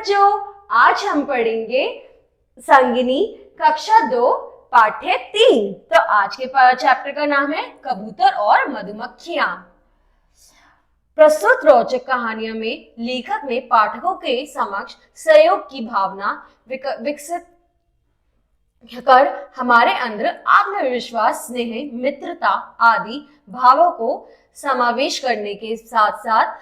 बच्चों, आज हम पढ़ेंगे संगिनी कक्षा 2 पाठ्य 3। तो आज के चैप्टर का नाम है कबूतर और मधुमक्खियां। प्रस्तुत रोचक कहानियों में लेखक ने पाठकों के समक्ष सहयोग की भावना विकसित कर हमारे अंदर आत्मविश्वास, स्नेह, मित्रता आदि भावों को समावेश करने के साथ साथ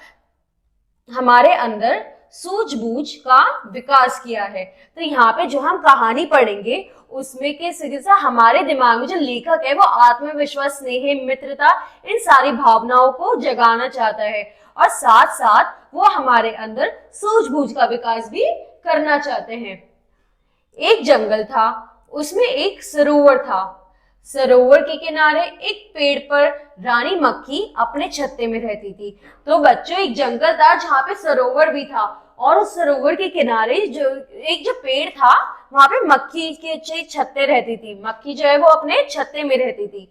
हमारे अंदर सूझबूझ का विकास किया है। तो यहाँ पे जो हम कहानी पढ़ेंगे उसमें के सिलसिले हमारे दिमाग में जो लेखक है वो आत्मविश्वास, स्नेह, मित्रता इन सारी भावनाओं को जगाना चाहता है और साथ साथ वो हमारे अंदर सूझबूझ का विकास भी करना चाहते हैं। एक जंगल था, उसमें एक सरोवर था। सरोवर के किनारे एक पेड़ पर रानी मक्खी अपने छत्ते में रहती थी। तो बच्चों, एक जंगल था जहाँ पे सरोवर भी था और उस सरोवर के किनारे जो पेड़ था वहां पे मक्खी के छत्ते रहती थी। मक्खी जो है वो अपने छत्ते में रहती थी।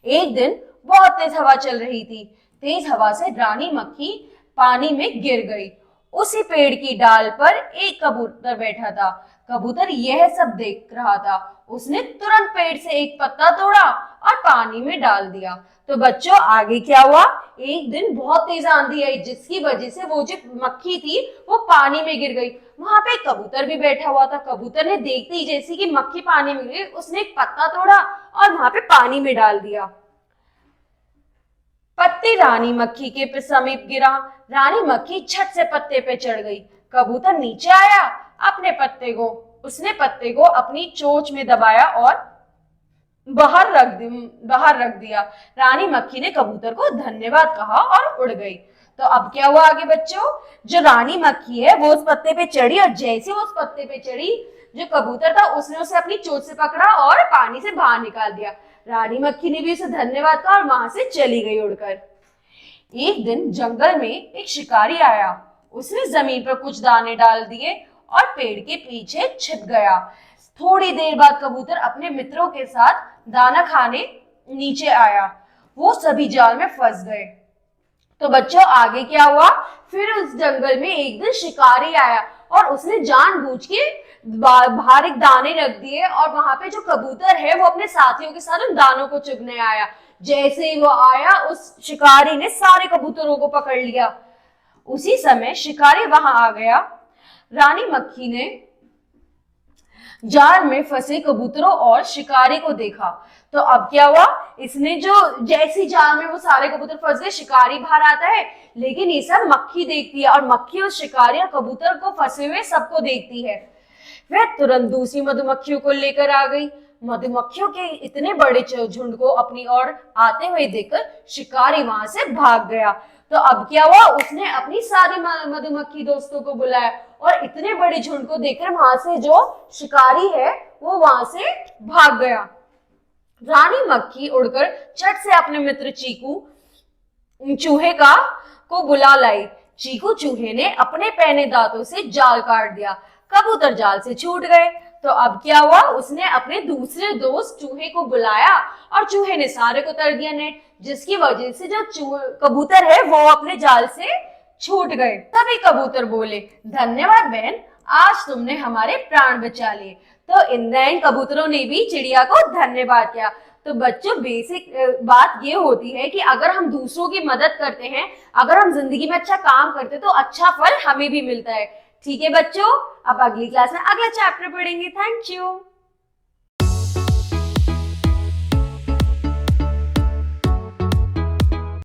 एक दिन बहुत तेज हवा चल रही थी। तेज हवा से रानी मक्खी पानी में गिर गई। उसी पेड़ की डाल पर एक कबूतर बैठा था। कबूतर यह सब देख रहा था। उसने तुरंत पेड़ से एक पत्ता तोड़ा और पानी में डाल दिया। तो बच्चों, आगे क्या हुआ? एक दिन बहुत तेज आंधी आई जिसकी वजह से वो जो मक्खी थी वो पानी में गिर गई। वहां पे एक कबूतर भी बैठा हुआ था। कबूतर ने देखते ही जैसे कि मक्खी पानी में गिरी, उसने एक पत्ता तोड़ा और वहां पे पानी में डाल दिया। पत्ती रानी मक्खी के समीप गिरा। रानी मक्खी झट से पत्ते पे चढ़ गई। कबूतर नीचे आया, उसने पत्ते को अपनी चोंच में दबाया और बाहर रख दिया। रानी मक्खी ने कबूतर को धन्यवाद कहा और उड़ गई। तो अब क्या हुआ आगे बच्चों? जो रानी मक्खी है वो उस पत्ते पे चढ़ी और जैसे वो उस पत्ते पे चढ़ी, जो कबूतर था उसने उसे अपनी चोंच से पकड़ा और पानी से बाहर निकाल दिया। रानी मक्खी ने भी उसे धन्यवाद कहा और वहां से चली गई उड़कर। एक दिन जंगल में एक शिकारी आया। उसने जमीन पर कुछ दाने डाल दिए और पेड़ के पीछे छिप गया। थोड़ी देर बाद कबूतर अपने मित्रों के साथ दाना खाने नीचे आया। वो सभी जाल में फंस गए। तो बच्चों, आगे क्या हुआ? फिर उस जंगल में एक दिन शिकारी आया और उसने जानबूझ के बाहर एक दाने रख दिए और वहां पे जो कबूतर है वो अपने साथियों के साथ उन दानों को चुगने आया। जैसे ही वो आया, उस शिकारी ने सारे कबूतरों को पकड़ लिया। उसी समय शिकारी वहां आ गया। रानी मक्खी ने जाल में फंसे कबूतरों और शिकारी को देखा। तो अब क्या हुआ? इसने जैसी जाल में वो सारे कबूतर फंस गए, शिकारी बाहर आता है, लेकिन ये सब मक्खी देखती है और मक्खी उस शिकारी और कबूतर को फंसे हुए सबको देखती है। वह तुरंत दूसरी मधुमक्खियों को लेकर आ गई। मधुमक्खियों के इतने बड़े झुंड को अपनी ओर आते हुए देखकर शिकारी वहां से भाग गया। तो अब क्या हुआ? उसने अपनी सारी मधुमक्खी दोस्तों को बुलाया और इतने बड़े झुंड को देखकर वहां से जो शिकारी है वो वहां से भाग गया। रानी मक्खी उड़कर झट से अपने मित्र चीकू चूहे को बुला लाई। चीकू चूहे ने अपने पैने दांतों से जाल काट दिया। कबूतर जाल से छूट गए। तो अब क्या हुआ? उसने अपने दूसरे दोस्त चूहे को बुलाया और चूहे ने सारे को तर दिया नेट, जिसकी वजह से जो कबूतर है वो अपने जाल से छूट गए। तभी कबूतर बोले, धन्यवाद बहन, आज तुमने हमारे प्राण बचा लिए। तो इन कबूतरों ने भी चिड़िया को धन्यवाद किया। तो बच्चों, बेसिक बात ये होती है कि अगर हम दूसरों की मदद करते हैं, अगर हम जिंदगी में अच्छा काम करते हैं तो अच्छा फल हमें भी मिलता है। ठीक है बच्चों, अब अगली क्लास में अगला चैप्टर पढ़ेंगे। Thank you.